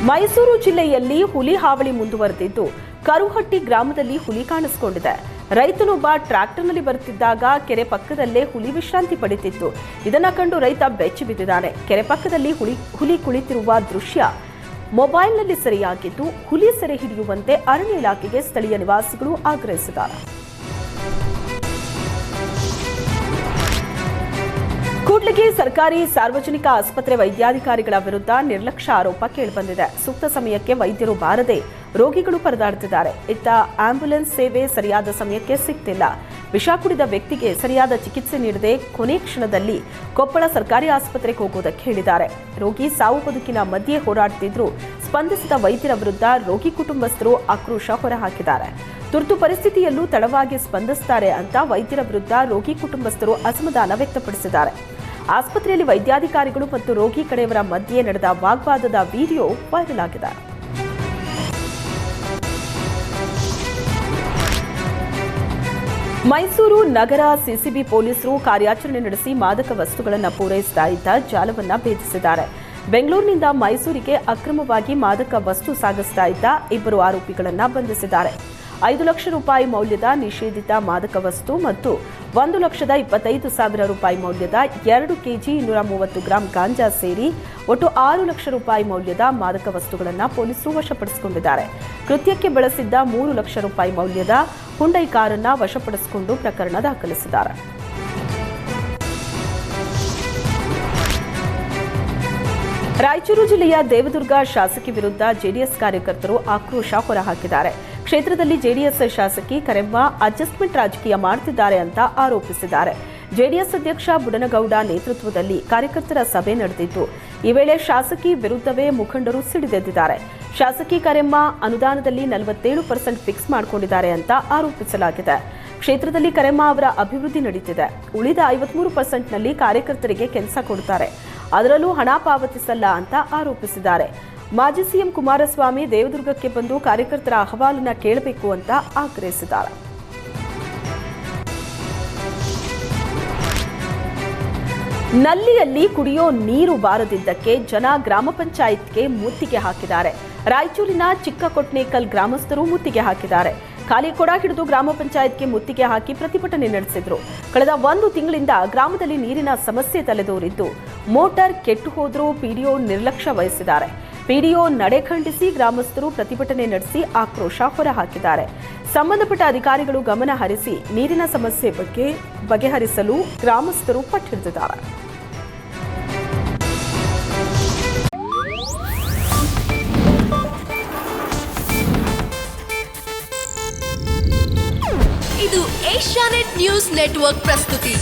ಮೈಸೂರು ಜಿಲ್ಲೆಯಲ್ಲಿ ಹುಲಿ ಹಾವಳಿ ಮುಂದುವರೆದಿದ್ದು ಕರುಹಟ್ಟಿ ಗ್ರಾಮದಲ್ಲಿ ಹುಲಿ ಕಾಣಿಸಿಕೊಂಡಿದೆ. ರೈತನೊಬ್ಬ ಟ್ರ್ಯಾಕ್ಟರ್ನಲ್ಲಿ ಬರುತ್ತಿದ್ದಾಗ ಕೆರೆ ಪಕ್ಕದಲ್ಲೇ ಹುಲಿ ವಿಶ್ರಾಂತಿ ಪಡೆದಿತ್ತು. ಇದನ್ನ ಕಂಡು ರೈತ ಬೆಚ್ಚಿ ಬಿದ್ದಿದ್ದಾನೆ. ಕೆರೆ ಪಕ್ಕದಲ್ಲಿ ಹುಲಿ ಕುಳಿತಿರುವ ದೃಶ್ಯ ಮೊಬೈಲ್ನಲ್ಲಿ ಸೆರೆಯಾಗಿದ್ದು ಹುಲಿ ಸೆರೆ ಹಿಡಿಯುವಂತೆ ಅರಣ್ಯ ಇಲಾಖೆಗೆ ಸ್ಥಳೀಯ ನಿವಾಸಿಗಳು ಆಗ್ರಹಿಸಿದ್ದಾರೆ. ಕೂಡ್ಲಿಗಿ ಸರ್ಕಾರಿ ಸಾರ್ವಜನಿಕ ಆಸ್ಪತ್ರೆ ವೈದ್ಯಾಧಿಕಾರಿಗಳ ವಿರುದ್ಧ ನಿರ್ಲಕ್ಷ್ಯ ಆರೋಪ ಕೇಳಿಬಂದಿದೆ. ಸೂಕ್ತ ಸಮಯಕ್ಕೆ ವೈದ್ಯರು ಬಾರದೆ ರೋಗಿಗಳು ಪರದಾಡುತ್ತಿದ್ದಾರೆ. ಇತ್ತ ಆಂಬ್ಯುಲೆನ್ಸ್ ಸೇವೆ ಸರಿಯಾದ ಸಮಯಕ್ಕೆ ಸಿಗ್ತಿಲ್ಲ. ವಿಷ ಕುಡಿದ ವ್ಯಕ್ತಿಗೆ ಸರಿಯಾದ ಚಿಕಿತ್ಸೆ ನೀಡದೆ ಕೊನೆ ಕ್ಷಣದಲ್ಲಿ ಕೊಪ್ಪಳ ಸರ್ಕಾರಿ ಆಸ್ಪತ್ರೆಗೆ ಹೋಗುವುದಕ್ಕೆ ಹೇಳಿದ್ದಾರೆ. ರೋಗಿ ಸಾವು ಬದುಕಿನ ಮಧ್ಯೆ ಹೋರಾಡುತ್ತಿದ್ದರೂ ಸ್ಪಂದಿಸಿದ ವೈದ್ಯರ ವಿರುದ್ಧ ರೋಗಿ ಕುಟುಂಬಸ್ಥರು ಆಕ್ರೋಶ ಹೊರಹಾಕಿದ್ದಾರೆ. ತುರ್ತು ಪರಿಸ್ಥಿತಿಯಲ್ಲೂ ತಡವಾಗಿ ಸ್ಪಂದಿಸುತ್ತಾರೆ ಅಂತ ವೈದ್ಯರ ವಿರುದ್ಧ ರೋಗಿ ಕುಟುಂಬಸ್ಥರು ಅಸಮಾಧಾನ ವ್ಯಕ್ತಪಡಿಸಿದ್ದಾರೆ. ಆಸ್ಪತ್ರೆಯಲ್ಲಿ ವೈದ್ಯಾಧಿಕಾರಿಗಳು ಮತ್ತು ರೋಗಿ ಕಡೆಯವರ ಮಧ್ಯೆ ನಡೆದ ವಾಗ್ವಾದದ ವಿಡಿಯೋ ವೈರಲ್ ಆಗಿದೆ. ಮೈಸೂರು ನಗರ ಸಿಸಿಬಿ ಪೊಲೀಸರು ಕಾರ್ಯಾಚರಣೆ ನಡೆಸಿ ಮಾದಕ ವಸ್ತುಗಳನ್ನು ಪೂರೈಸ್ತಾ ಇದ್ದ ಜಾಲವನ್ನು ಭೇದಿಸಿದ್ದಾರೆ. ಬೆಂಗಳೂರಿನಿಂದ ಮೈಸೂರಿಗೆ ಅಕ್ರಮವಾಗಿ ಮಾದಕ ವಸ್ತು ಸಾಗಿಸ್ತಾ ಇದ್ದ ಇಬ್ಬರು ಆರೋಪಿಗಳನ್ನು ಬಂಧಿಸಿದ್ದಾರೆ. 5 ಲಕ್ಷ ರೂಪಾಯಿ ಮೌಲ್ಯದ ನಿಷೇಧಿತ ಮಾದಕ ವಸ್ತು ಮತ್ತು 1,25,000 ರೂಪಾಯಿ ಮೌಲ್ಯದ 2 ಕೆಜಿ 230 ಗ್ರಾಂ ಗಾಂಜಾ ಸೇರಿ ಒಟ್ಟು 6 ಲಕ್ಷ ರೂಪಾಯಿ ಮೌಲ್ಯದ ಮಾದಕ ವಸ್ತುಗಳನ್ನು ಪೊಲೀಸರು ವಶಪಡಿಸಿಕೊಂಡಿದ್ದಾರೆ. ಕೃತ್ಯಕ್ಕೆ ಬಳಸಿದ್ದ 3 ಲಕ್ಷ ರೂಪಾಯಿ ಮೌಲ್ಯದ ಹುಂಡೈ ಕಾರನ್ನು ವಶಪಡಿಸಿಕೊಂಡು ಪ್ರಕರಣ ದಾಖಲಿಸಿದ್ದಾರೆ. ರಾಯಚೂರು ಜಿಲ್ಲೆಯ ದೇವದುರ್ಗ ಶಾಸಕಿ ವಿರುದ್ಧ ಜೆಡಿಎಸ್ ಕಾರ್ಯಕರ್ತರು ಆಕ್ರೋಶ ಹೊರಹಾಕಿದ್ದಾರೆ. ಕ್ಷೇತ್ರದಲ್ಲಿ ಜೆಡಿಎಸ್ ಶಾಸಕಿ ಕರೆಮ್ಮ ಅಡ್ಜಸ್ಟ್ಮೆಂಟ್ ರಾಜಕೀಯ ಮಾಡುತ್ತಿದ್ದಾರೆ ಅಂತ ಆರೋಪಿಸಿದ್ದಾರೆ. ಜೆಡಿಎಸ್ ಅಧ್ಯಕ್ಷ ಬುಡನಗೌಡ ನೇತೃತ್ವದಲ್ಲಿ ಕಾರ್ಯಕರ್ತರ ಸಭೆ ನಡೆದಿತ್ತು. ಈ ವೇಳೆ ಶಾಸಕಿ ವಿರುದ್ಧವೇ ಮುಖಂಡರು ಸಿಡಿದೆದ್ದಿದ್ದಾರೆ. ಶಾಸಕಿ ಕರೆಮ್ಮ ಅನುದಾನದಲ್ಲಿ 47% ಫಿಕ್ಸ್ ಮಾಡಿಕೊಂಡಿದ್ದಾರೆ ಅಂತ ಆರೋಪಿಸಲಾಗಿದೆ. ಕ್ಷೇತ್ರದಲ್ಲಿ ಕರೆಮ್ಮ ಅವರ ಅಭಿವೃದ್ಧಿ ನಡೀತಿದೆ. ಉಳಿದ 53%ನಲ್ಲಿ ಕಾರ್ಯಕರ್ತರಿಗೆ ಕೆಲಸ ಕೊಡುತ್ತಾರೆ, ಅದರಲ್ಲೂ ಹಣ ಪಾವತಿಸಲ್ಲ ಅಂತ ಆರೋಪಿಸಿದ್ದಾರೆ. ಮಾಜಿ ಸಿಎಂ ಕುಮಾರಸ್ವಾಮಿ ದೇವದುರ್ಗಕ್ಕೆ ಬಂದು ಕಾರ್ಯಕರ್ತರ ಅಹವಾಲನ್ನ ಕೇಳಬೇಕು ಅಂತ ಆಗ್ರಹಿಸಿದ್ದಾರೆ. ನಲ್ಲಿಯಲ್ಲಿ ಕುಡಿಯೋ ನೀರು ಬಾರದಿದ್ದಕ್ಕೆ ಜನ ಗ್ರಾಮ ಪಂಚಾಯತ್ಗೆ ಮುತ್ತಿಗೆ ಹಾಕಿದ್ದಾರೆ. ರಾಯಚೂರಿನ ಚಿಕ್ಕಕೊಟ್ನೇಕಲ್ ಗ್ರಾಮಸ್ಥರು ಮುತ್ತಿಗೆ ಹಾಕಿದ್ದಾರೆ. ಖಾಲಿ ಕೊಡ ಹಿಡಿದು ಗ್ರಾಮ ಪಂಚಾಯತ್ಗೆ ಮುತ್ತಿಗೆ ಹಾಕಿ ಪ್ರತಿಭಟನೆ ನಡೆಸಿದ್ರು. ಕಳೆದ 1 ತಿಂಗಳಿಂದ ಗ್ರಾಮದಲ್ಲಿ ನೀರಿನ ಸಮಸ್ಯೆ ತಲೆದೋರಿದ್ದು ಮೋಟಾರ್ ಕೆಟ್ಟು ಹೋದರೂ ಪಿಡಿಒ ನಿರ್ಲಕ್ಷ್ಯ ವಹಿಸಿದ್ದಾರೆ. ಪಿಡಿಒ ನಡೆ ಖಂಡಿಸಿ ಗ್ರಾಮಸ್ಥರು ಪ್ರತಿಭಟನೆ ನಡೆಸಿ ಆಕ್ರೋಶ ಹೊರಹಾಕಿದ್ದಾರೆ. ಸಂಬಂಧಪಟ್ಟ ಅಧಿಕಾರಿಗಳು ಗಮನ ಹರಿಸಿ ನೀರಿನ ಸಮಸ್ಯೆ ಬಗ್ಗೆ ಬಗೆಹರಿಸಲು ಗ್ರಾಮಸ್ಥರು ಪಟ್ಟು ಹಿಡಿದಿದ್ದಾರೆ. ಇದು ಏಷ್ಯಾನೆಟ್ ನ್ಯೂಸ್ ನೆಟ್ವರ್ಕ್ ಪ್ರಸ್ತುತಿ.